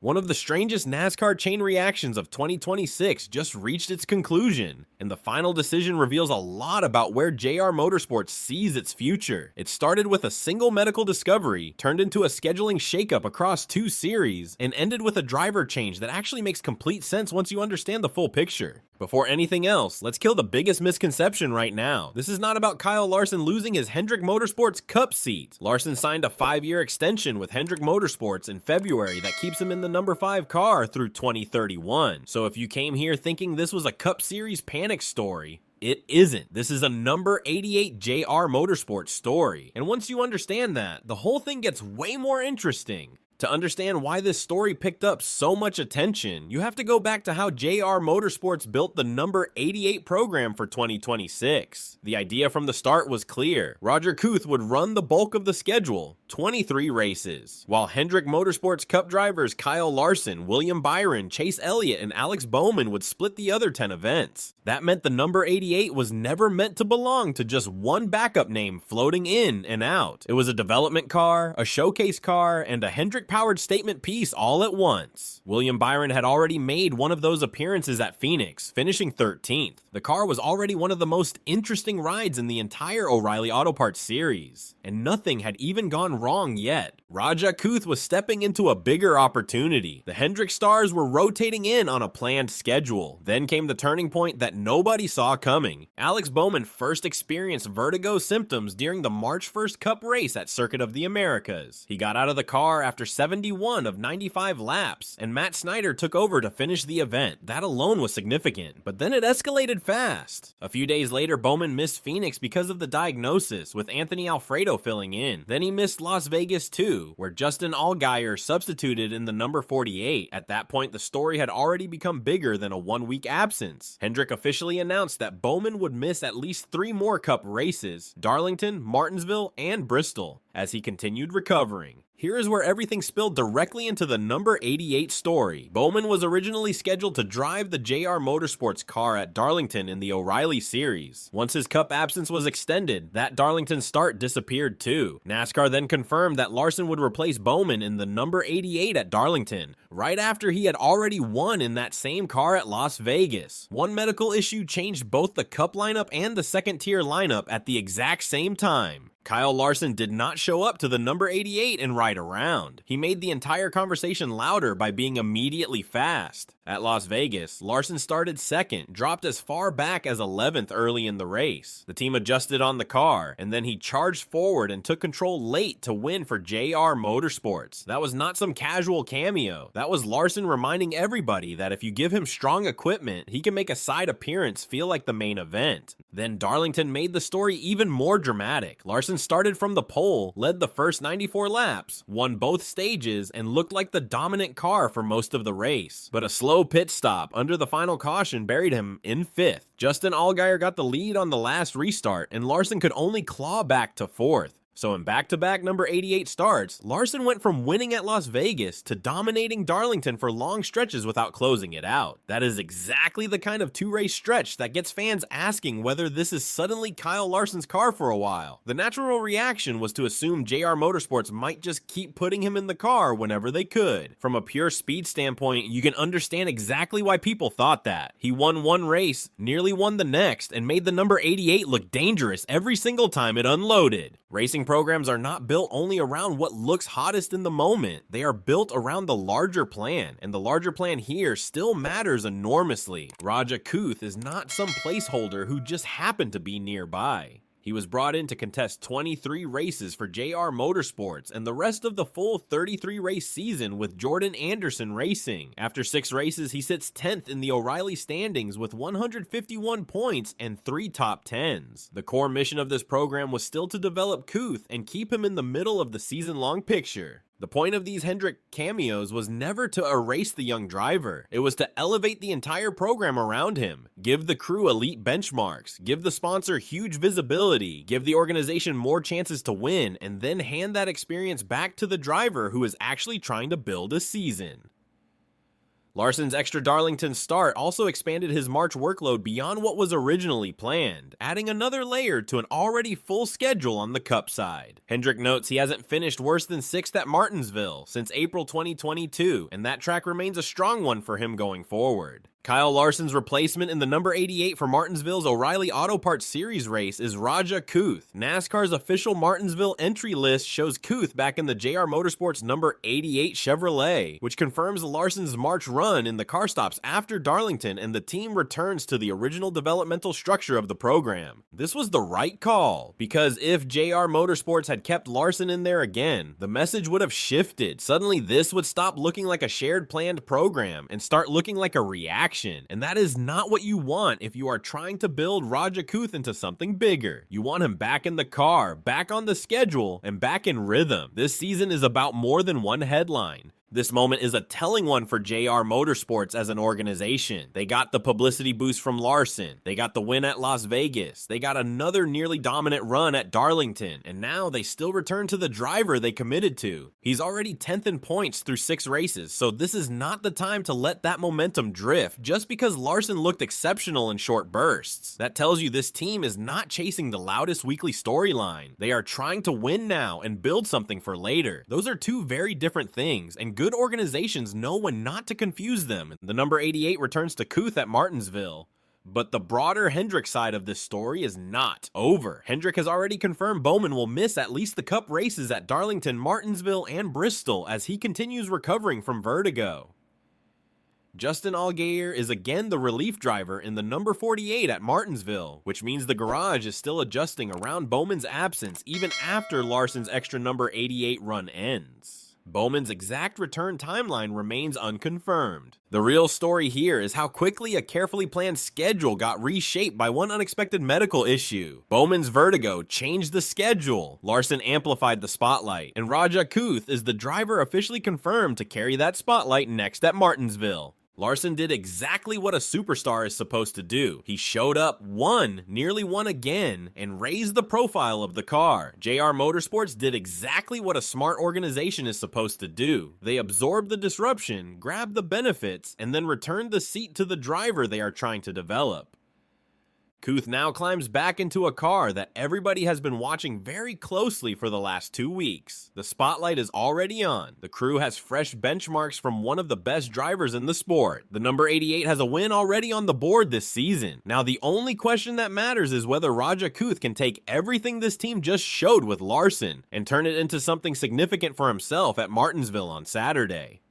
One of the strangest NASCAR chain reactions of 2026 just reached its conclusion, and the final decision reveals a lot about where JR Motorsports sees its future. It started with a single medical discovery, turned into a scheduling shakeup across 2 series, and ended with a driver change that actually makes complete sense once you understand the full picture. Before anything else, let's kill the biggest misconception right now. This is not about Kyle Larson losing his Hendrick Motorsports Cup seat. Larson signed a 5-year extension with Hendrick Motorsports in February that keeps him in the number 5 car through 2031. So if you came here thinking this was a Cup Series panic story, it isn't. This is a number 88 JR Motorsports story. And once you understand that, the whole thing gets way more interesting. To understand why this story picked up so much attention, you have to go back to how JR Motorsports built the number 88 program for 2026. The idea from the start was clear. Roger Kuth would run the bulk of the schedule, 23 races, while Hendrick Motorsports Cup drivers Kyle Larson, William Byron, Chase Elliott, and Alex Bowman would split the other 10 events. That meant the number 88 was never meant to belong to just one backup name floating in and out. It was a development car, a showcase car, and a Hendrick-powered statement piece all at once. William Byron had already made one of those appearances at Phoenix, finishing 13th. The car was already one of the most interesting rides in the entire O'Reilly Auto Parts series, and nothing had even gone wrong yet. Raja Kuth was stepping into a bigger opportunity. The Hendrick stars were rotating in on a planned schedule. Then came the turning point that nobody saw coming. Alex Bowman first experienced vertigo symptoms during the March 1st Cup race at Circuit of the Americas. He got out of the car after 71 of 95 laps, and Matt Snyder took over to finish the event. That alone was significant, but then it escalated fast. A few days later, Bowman missed Phoenix because of the diagnosis, with Anthony Alfredo filling in. Then he missed Las Vegas too, where Justin Allgaier substituted in the number 48. At that point, the story had already become bigger than a 1-week absence. Hendrick officially announced that Bowman would miss at least 3 more Cup races, Darlington, Martinsville, and Bristol, as he continued recovering. Here is where everything spilled directly into the number 88 story. Bowman was originally scheduled to drive the JR Motorsports car at Darlington in the O'Reilly series. Once his Cup absence was extended, that Darlington start disappeared too. NASCAR then confirmed that Larson would replace Bowman in the number 88 at Darlington, right after he had already won in that same car at Las Vegas. One medical issue changed both the Cup lineup and the second-tier lineup at the exact same time. Kyle Larson did not show up to the number 88 and ride around. He made the entire conversation louder by being immediately fast. At Las Vegas, Larson started second, dropped as far back as 11th early in the race. The team adjusted on the car, and then he charged forward and took control late to win for JR Motorsports. That was not some casual cameo. That was Larson reminding everybody that if you give him strong equipment, he can make a side appearance feel like the main event. Then Darlington made the story even more dramatic. Larson started from the pole, led the first 94 laps, won both stages, and looked like the dominant car for most of the race. But a slow pit stop under the final caution buried him in 5th. Justin Allgaier got the lead on the last restart, and Larson could only claw back to 4th. So in back-to-back number 88 starts, Larson went from winning at Las Vegas to dominating Darlington for long stretches without closing it out. That is exactly the kind of 2-race stretch that gets fans asking whether this is suddenly Kyle Larson's car for a while. The natural reaction was to assume JR Motorsports might just keep putting him in the car whenever they could. From a pure speed standpoint, you can understand exactly why people thought that. He won one race, nearly won the next, and made the number 88 look dangerous every single time it unloaded. Racing programs are not built only around what looks hottest in the moment. They are built around the larger plan, and the larger plan here still matters enormously. Raja Kuth is not some placeholder who just happened to be nearby. He was brought in to contest 23 races for JR Motorsports and the rest of the full 33-race season with Jordan Anderson Racing. After 6 races, he sits 10th in the O'Reilly standings with 151 points and 3 top 10s. The core mission of this program was still to develop Kuth and keep him in the middle of the season-long picture. The point of these Hendrick cameos was never to erase the young driver. It was to elevate the entire program around him, give the crew elite benchmarks, give the sponsor huge visibility, give the organization more chances to win, and then hand that experience back to the driver who is actually trying to build a season. Larson's extra Darlington start also expanded his March workload beyond what was originally planned, adding another layer to an already full schedule on the Cup side. Hendrick notes he hasn't finished worse than 6th at Martinsville since April 2022, and that track remains a strong one for him going forward. Kyle Larson's replacement in the number 88 for Martinsville's O'Reilly Auto Parts Series race is Kuth. NASCAR's official Martinsville entry list shows Kuth back in the JR Motorsports number 88 Chevrolet, which confirms Larson's March run in the car stops after Darlington, and the team returns to the original developmental structure of the program. This was the right call, because if JR Motorsports had kept Larson in there again, the message would have shifted. Suddenly this would stop looking like a shared planned program and start looking like a reaction. And that is not what you want if you are trying to build Kuth into something bigger. You want him back in the car, back on the schedule, and back in rhythm. This season is about more than one headline. This moment is a telling one for JR Motorsports as an organization. They got the publicity boost from Larson. They got the win at Las Vegas. They got another nearly dominant run at Darlington. And now they still return to the driver they committed to. He's already 10th in points through 6 races, so this is not the time to let that momentum drift just because Larson looked exceptional in short bursts. That tells you this team is not chasing the loudest weekly storyline. They are trying to win now and build something for later. Those are two very different things, and good organizations know when not to confuse them. The number 88 returns to Kuth at Martinsville. But the broader Hendrick side of this story is not over. Hendrick has already confirmed Bowman will miss at least the Cup races at Darlington, Martinsville, and Bristol as he continues recovering from vertigo. Justin Allgaier is again the relief driver in the number 48 at Martinsville, which means the garage is still adjusting around Bowman's absence even after Larson's extra number 88 run ends. Bowman's exact return timeline remains unconfirmed. The real story here is how quickly a carefully planned schedule got reshaped by one unexpected medical issue. Bowman's vertigo changed the schedule, Larson amplified the spotlight, and Kuth is the driver officially confirmed to carry that spotlight next at Martinsville. Larson did exactly what a superstar is supposed to do. He showed up, won, nearly won again, and raised the profile of the car. JR Motorsports did exactly what a smart organization is supposed to do. They absorbed the disruption, grabbed the benefits, and then returned the seat to the driver they are trying to develop. Kuth now climbs back into a car that everybody has been watching very closely for the last 2 weeks. The spotlight is already on. The crew has fresh benchmarks from one of the best drivers in the sport. The number 88 has a win already on the board this season. Now the only question that matters is whether Kuth can take everything this team just showed with Larson and turn it into something significant for himself at Martinsville on Saturday.